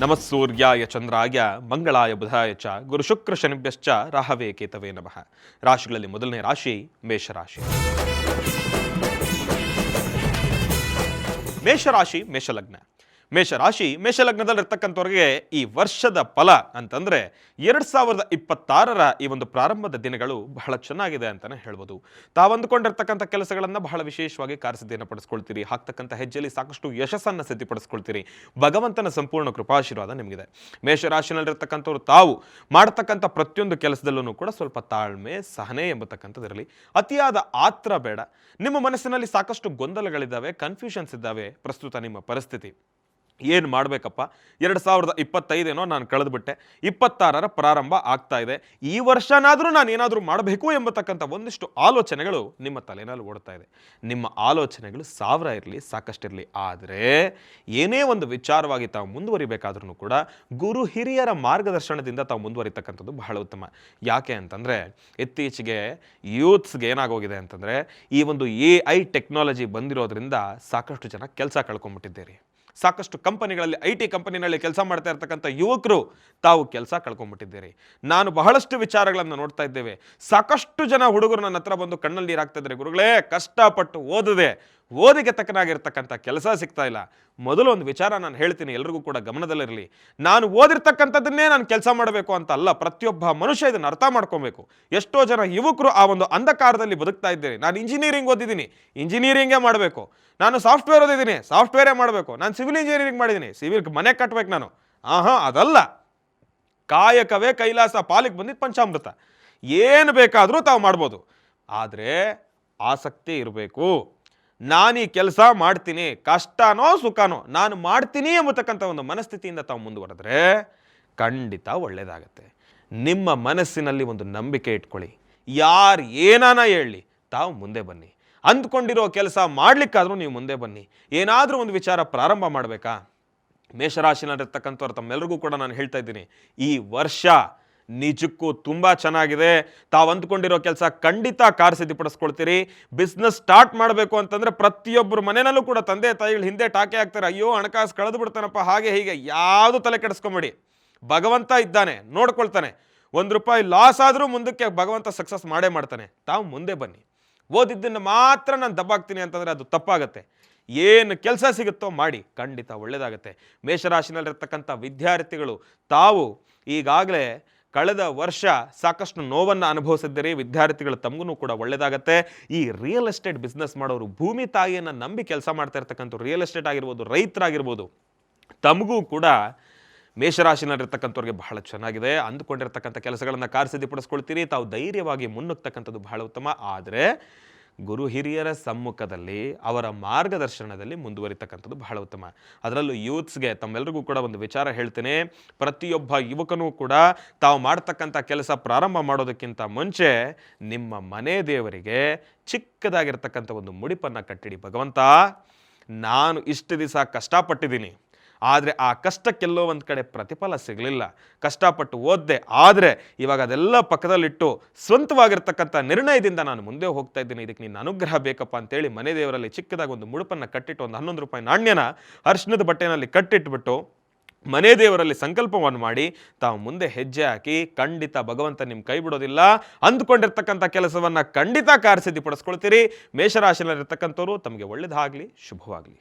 ನಮಸ್ಸೂರ್ಯಾಯ ಚಂದ್ರಾಯ ಮಂಗಳಾಯ ಬುಧಾಯ ಚ ಗುರು ಶುಕ್ರ ಶನಿಭ್ಯಶ್ಚ ರಾಹವೇ ಕೇತವೇ ನಮಃ. ರಾಶಿಗಳಲ್ಲಿ ಮೊದಲನೇ ರಾಶಿ ಮೇಷರಾಶಿ. ಮೇಷರಾಶಿ ಮೇಷಲಗ್ನ. ಮೇಷಲಗ್ನದಲ್ಲಿರ್ತಕ್ಕಂಥವ್ರಿಗೆ ಈ ವರ್ಷದ ಫಲ ಅಂತಂದರೆ 2026 ಈ ಒಂದು ಪ್ರಾರಂಭದ ದಿನಗಳು ಬಹಳ ಚೆನ್ನಾಗಿದೆ ಅಂತಲೇ ಹೇಳ್ಬೋದು. ತಾವಂದುಕೊಂಡಿರ್ತಕ್ಕಂಥ ಕೆಲಸಗಳನ್ನು ಬಹಳ ವಿಶೇಷವಾಗಿ ಕಾರ್ಯಸಿದ್ಧಿಯನ್ನು ಪಡಿಸ್ಕೊಳ್ತೀರಿ. ಹಾಕ್ತಕ್ಕಂಥ ಹೆಜ್ಜೆಯಲ್ಲಿ ಸಾಕಷ್ಟು ಯಶಸ್ಸನ್ನು ಸಿದ್ಧಿಪಡಿಸ್ಕೊಳ್ತೀರಿ. ಭಗವಂತನ ಸಂಪೂರ್ಣ ಕೃಪಾಶೀರ್ವಾದ ನಿಮಗಿದೆ. ಮೇಷರಾಶಿನಲ್ಲಿರ್ತಕ್ಕಂಥವ್ರು ತಾವು ಮಾಡ್ತಕ್ಕಂಥ ಪ್ರತಿಯೊಂದು ಕೆಲಸದಲ್ಲೂ ಕೂಡ ಸ್ವಲ್ಪ ತಾಳ್ಮೆ, ಸಹನೆ ಎಂಬತಕ್ಕಂಥದ್ದಿರಲಿ. ಅತಿಯಾದ ಆತ್ರ ಬೇಡ. ನಿಮ್ಮ ಮನಸ್ಸಿನಲ್ಲಿ ಸಾಕಷ್ಟು ಗೊಂದಲಗಳಿದ್ದಾವೆ, ಕನ್ಫ್ಯೂಷನ್ಸ್ ಇದ್ದಾವೆ. ಪ್ರಸ್ತುತ ನಿಮ್ಮ ಪರಿಸ್ಥಿತಿ ಏನು ಮಾಡಬೇಕಪ್ಪ, 2025 ನಾನು ಕಳೆದುಬಿಟ್ಟೆ, 26 ಪ್ರಾರಂಭ ಆಗ್ತಾ ಇದೆ, ಈ ವರ್ಷನಾದರೂ ನಾನು ಏನಾದರೂ ಮಾಡಬೇಕು ಎಂಬತಕ್ಕಂಥ ಒಂದಿಷ್ಟು ಆಲೋಚನೆಗಳು ನಿಮ್ಮ ತಲೆನಲ್ಲಿ ಓಡ್ತಾ ಇದೆ. ನಿಮ್ಮ ಆಲೋಚನೆಗಳು 1000 ಇರಲಿ, ಸಾಕಷ್ಟಿರಲಿ, ಆದರೆ ಏನೇ ಒಂದು ವಿಚಾರವಾಗಿ ತಾವು ಮುಂದುವರಿಬೇಕಾದ್ರೂ ಕೂಡ ಗುರು ಹಿರಿಯರ ಮಾರ್ಗದರ್ಶನದಿಂದ ತಾವು ಮುಂದುವರಿತಕ್ಕಂಥದ್ದು ಬಹಳ ಉತ್ತಮ. ಯಾಕೆ ಅಂತಂದರೆ ಇತ್ತೀಚೆಗೆ ಯೂತ್ಸ್ಗೆ ಏನಾಗೋಗಿದೆ ಅಂತಂದರೆ ಈ ಒಂದು AI ಟೆಕ್ನಾಲಜಿ ಬಂದಿರೋದ್ರಿಂದ ಸಾಕಷ್ಟು ಜನ ಕೆಲಸ ಕಳ್ಕೊಂಡ್ಬಿಟ್ಟಿದ್ದೀರಿ. ಸಾಕಷ್ಟು ಕಂಪನಿಗಳಲ್ಲಿ IT ಕಂಪನಿನಲ್ಲಿ ಕೆಲಸ ಮಾಡ್ತಾ ಇರ್ತಕ್ಕಂಥ ಯುವಕರು ತಾವು ಕೆಲಸ ಕಳ್ಕೊಂಡ್ಬಿಟ್ಟಿದ್ದೀರಿ. ನಾನು ಬಹಳಷ್ಟು ವಿಚಾರಗಳನ್ನು ನೋಡ್ತಾ ಇದ್ದೇವೆ. ಸಾಕಷ್ಟು ಜನ ಹುಡುಗರು ನನ್ನ ಹತ್ರ ಬಂದು ಕಣ್ಣಲ್ಲಿ ನೀರು ಹಾಕ್ತಾ ಇದ್ದಾರೆ. ಗುರುಗಳೇ, ಕಷ್ಟಪಟ್ಟು ಓದಿಗೆ ತಕ್ಕನಾಗಿರ್ತಕ್ಕಂಥ ಕೆಲಸ ಸಿಗ್ತಾ ಇಲ್ಲ. ಮೊದಲು ಒಂದು ವಿಚಾರ ನಾನು ಹೇಳ್ತೀನಿ, ಎಲ್ರಿಗೂ ಕೂಡ ಗಮನದಲ್ಲಿರಲಿ. ನಾನು ಓದಿರ್ತಕ್ಕಂಥದ್ದನ್ನೇ ನಾನು ಕೆಲಸ ಮಾಡಬೇಕು ಅಂತ ಅಲ್ಲ. ಪ್ರತಿಯೊಬ್ಬ ಮನುಷ್ಯ ಇದನ್ನು ಅರ್ಥ ಮಾಡ್ಕೊಬೇಕು. ಎಷ್ಟೋ ಜನ ಯುವಕರು ಆ ಒಂದು ಅಂಧಕಾರದಲ್ಲಿ ಬದುಕ್ತಾ ಇದ್ದೀರಿ. ನಾನು ಇಂಜಿನಿಯರಿಂಗ್ ಓದಿದ್ದೀನಿ, ಇಂಜಿನಿಯರಿಂಗೇ ಮಾಡಬೇಕು. ನಾನು ಸಾಫ್ಟ್ವೇರ್ ಓದಿದ್ದೀನಿ, ಸಾಫ್ಟ್ವೇರೇ ಮಾಡಬೇಕು. ನಾನು ಸಿವಿಲ್ ಇಂಜಿನಿಯರಿಂಗ್ ಮಾಡಿದ್ದೀನಿ, ಸಿವಿಲ್ ಮನೆ ಕಟ್ಟಬೇಕು ನಾನು. ಅದಲ್ಲ. ಕಾಯಕವೇ ಕೈಲಾಸ, ಪಾಲಿಗೆ ಬಂದಿದ್ದು ಪಂಚಾಮೃತ. ಏನು ಬೇಕಾದರೂ ತಾವು ಮಾಡ್ಬೋದು, ಆದರೆ ಆಸಕ್ತಿ ಇರಬೇಕು. ನಾನು ಈ ಕೆಲಸ ಮಾಡ್ತೀನಿ, ಕಷ್ಟನೋ ಸುಖನೋ ನಾನು ಮಾಡ್ತೀನಿ ಎಂಬತಕ್ಕಂಥ ಒಂದು ಮನಸ್ಥಿತಿಯಿಂದ ತಾವು ಮುಂದುವರೆದ್ರೆ ಖಂಡಿತ ಒಳ್ಳೆಯದಾಗತ್ತೆ. ನಿಮ್ಮ ಮನಸ್ಸಿನಲ್ಲಿ ಒಂದು ನಂಬಿಕೆ ಇಟ್ಕೊಳ್ಳಿ. ಯಾರು ಏನಾನ ಹೇಳಿ ತಾವು ಮುಂದೆ ಬನ್ನಿ. ಅಂದ್ಕೊಂಡಿರೋ ಕೆಲಸ ಮಾಡಲಿಕ್ಕಾದರೂ ನೀವು ಮುಂದೆ ಬನ್ನಿ. ಏನಾದರೂ ಒಂದು ವಿಚಾರ ಪ್ರಾರಂಭ ಮಾಡಬೇಕಾ? ಮೇಷರಾಶಿನಲ್ಲಿರ್ತಕ್ಕಂಥವ್ರು ತಮ್ಮೆಲ್ಲರಿಗೂ ಕೂಡ ನಾನು ಹೇಳ್ತಾ ಇದ್ದೀನಿ, ಈ ವರ್ಷ ನಿಜಕ್ಕೂ ತುಂಬ ಚೆನ್ನಾಗಿದೆ. ತಾವು ಅಂದ್ಕೊಂಡಿರೋ ಕೆಲಸ ಖಂಡಿತ ಕಾರ್ಯಸಿದ್ಧಿಪಡಿಸ್ಕೊಳ್ತೀರಿ. ಬಿಸ್ನೆಸ್ ಸ್ಟಾರ್ಟ್ ಮಾಡಬೇಕು ಅಂತಂದರೆ ಪ್ರತಿಯೊಬ್ಬರು ಮನೆಯಲ್ಲೂ ಕೂಡ ತಂದೆ ತಾಯಿಗಳು ಹಿಂದೆ ಟಾಕೆ ಹಾಕ್ತಾರೆ. ಅಯ್ಯೋ, ಹಣಕಾಸು ಕಳೆದು ಬಿಡ್ತಾನಪ್ಪ, ಹಾಗೆ ಹೀಗೆ. ಯಾವುದು ತಲೆ ಕೆಡಿಸ್ಕೊಂಬೇಡಿ. ಭಗವಂತ ಇದ್ದಾನೆ, ನೋಡ್ಕೊಳ್ತಾನೆ. ₹1 ಲಾಸ್ ಆದರೂ ಮುಂದಕ್ಕೆ ಭಗವಂತ ಸಕ್ಸಸ್ ಮಾಡೇ ಮಾಡ್ತಾನೆ. ತಾವು ಮುಂದೆ ಬನ್ನಿ. ಓದಿದ್ದನ್ನು ಮಾತ್ರ ನಾನು ದಬ್ಬಾಕ್ತೀನಿ ಅಂತಂದರೆ ಅದು ತಪ್ಪಾಗತ್ತೆ. ಏನು ಕೆಲಸ ಸಿಗುತ್ತೋ ಮಾಡಿ, ಖಂಡಿತ ಒಳ್ಳೆಯದಾಗತ್ತೆ. ಮೇಷರಾಶಿನಲ್ಲಿರ್ತಕ್ಕಂಥ ವಿದ್ಯಾರ್ಥಿಗಳು ತಾವು ಈಗಾಗಲೇ ಕಳೆದ ವರ್ಷ ಸಾಕಷ್ಟು ನೋವನ್ನು ಅನುಭವಿಸಿದ್ದೀರಿ. ವಿದ್ಯಾರ್ಥಿಗಳು ತಮಗೂ ಕೂಡ ಒಳ್ಳೆಯದಾಗತ್ತೆ. ಈ ರಿಯಲ್ ಎಸ್ಟೇಟ್ ಬಿಸ್ನೆಸ್ ಮಾಡೋರು, ಭೂಮಿ ತಾಯಿಯನ್ನು ನಂಬಿ ಕೆಲಸ ಮಾಡ್ತಾ ಇರ್ತಕ್ಕಂಥ ರಿಯಲ್ ಎಸ್ಟೇಟ್ ಆಗಿರ್ಬೋದು, ರೈತರಾಗಿರ್ಬೋದು, ತಮಗೂ ಕೂಡ ಮೇಷರಾಶಿನಲ್ಲಿರ್ತಕ್ಕಂಥವ್ರಿಗೆ ಬಹಳ ಚೆನ್ನಾಗಿದೆ. ಅಂದುಕೊಂಡಿರ್ತಕ್ಕಂಥ ಕೆಲಸಗಳನ್ನು ಕಾರ್ಯಸಿದ್ಧಿಪಡಿಸ್ಕೊಳ್ತೀರಿ. ತಾವು ಧೈರ್ಯವಾಗಿ ಮುನ್ನುಗ್ತಕ್ಕಂಥದ್ದು ಬಹಳ ಉತ್ತಮ. ಆದರೆ ಗುರು ಹಿರಿಯರ ಸಮ್ಮುಖದಲ್ಲಿ, ಅವರ ಮಾರ್ಗದರ್ಶನದಲ್ಲಿ ಮುಂದುವರಿತಕ್ಕಂಥದ್ದು ಬಹಳ ಉತ್ತಮ. ಅದರಲ್ಲೂ ಯೂತ್ಸ್ಗೆ ತಮ್ಮೆಲ್ಲರಿಗೂ ಕೂಡ ಒಂದು ವಿಚಾರ ಹೇಳ್ತೇನೆ. ಪ್ರತಿಯೊಬ್ಬ ಯುವಕನೂ ಕೂಡ ತಾವು ಮಾಡ್ತಕ್ಕಂಥ ಕೆಲಸ ಪ್ರಾರಂಭ ಮಾಡೋದಕ್ಕಿಂತ ಮುಂಚೆ ನಿಮ್ಮ ಮನೆ ದೇವರಿಗೆ ಚಿಕ್ಕದಾಗಿರ್ತಕ್ಕಂಥ ಒಂದು ಮುಡಿಪನ್ನು ಕಟ್ಟಿಡಿ. ಭಗವಂತ, ನಾನು ಇಷ್ಟು ದಿವಸ ಕಷ್ಟಪಟ್ಟಿದ್ದೀನಿ, ಆದರೆ ಆ ಕಷ್ಟಕ್ಕೆಲ್ಲೋ ಒಂದು ಕಡೆ ಪ್ರತಿಫಲ ಸಿಗಲಿಲ್ಲ. ಕಷ್ಟಪಟ್ಟು ಓದಿದೆ, ಆದರೆ ಇವಾಗ ಅದೆಲ್ಲ ಪಕ್ಕದಲ್ಲಿಟ್ಟು ಸ್ವಂತವಾಗಿರ್ತಕ್ಕಂಥ ನಿರ್ಣಯದಿಂದ ನಾನು ಮುಂದೆ ಹೋಗ್ತಾ ಇದ್ದೀನಿ. ಇದಕ್ಕೆ ನಿನ್ನ ಅನುಗ್ರಹ ಬೇಕಪ್ಪ ಅಂತೇಳಿ ಮನೆ ದೇವರಲ್ಲಿ ಚಿಕ್ಕದಾಗಿ ಒಂದು ಮುಡುಪನ್ನು ಕಟ್ಟಿಟ್ಟು, ಒಂದು ₹11 ನಾಣ್ಯನ ಅರಿಶಿಣದ ಬಟ್ಟೆನಲ್ಲಿ ಕಟ್ಟಿಟ್ಬಿಟ್ಟು ಮನೆ ದೇವರಲ್ಲಿ ಸಂಕಲ್ಪವನ್ನು ಮಾಡಿ ತಾವು ಮುಂದೆ ಹೆಜ್ಜೆ ಹಾಕಿ, ಖಂಡಿತ ಭಗವಂತ ನಿಮ್ಮ ಕೈ ಬಿಡೋದಿಲ್ಲ. ಅಂದುಕೊಂಡಿರ್ತಕ್ಕಂಥ ಕೆಲಸವನ್ನು ಖಂಡಿತ ಕಾರ್ಯಸಿದ್ಧಿಪಡಿಸ್ಕೊಳ್ತೀರಿ. ಮೇಷರಾಶಿನಲ್ಲಿರ್ತಕ್ಕಂಥವ್ರು ತಮಗೆ ಒಳ್ಳೆಯದಾಗಲಿ, ಶುಭವಾಗಲಿ.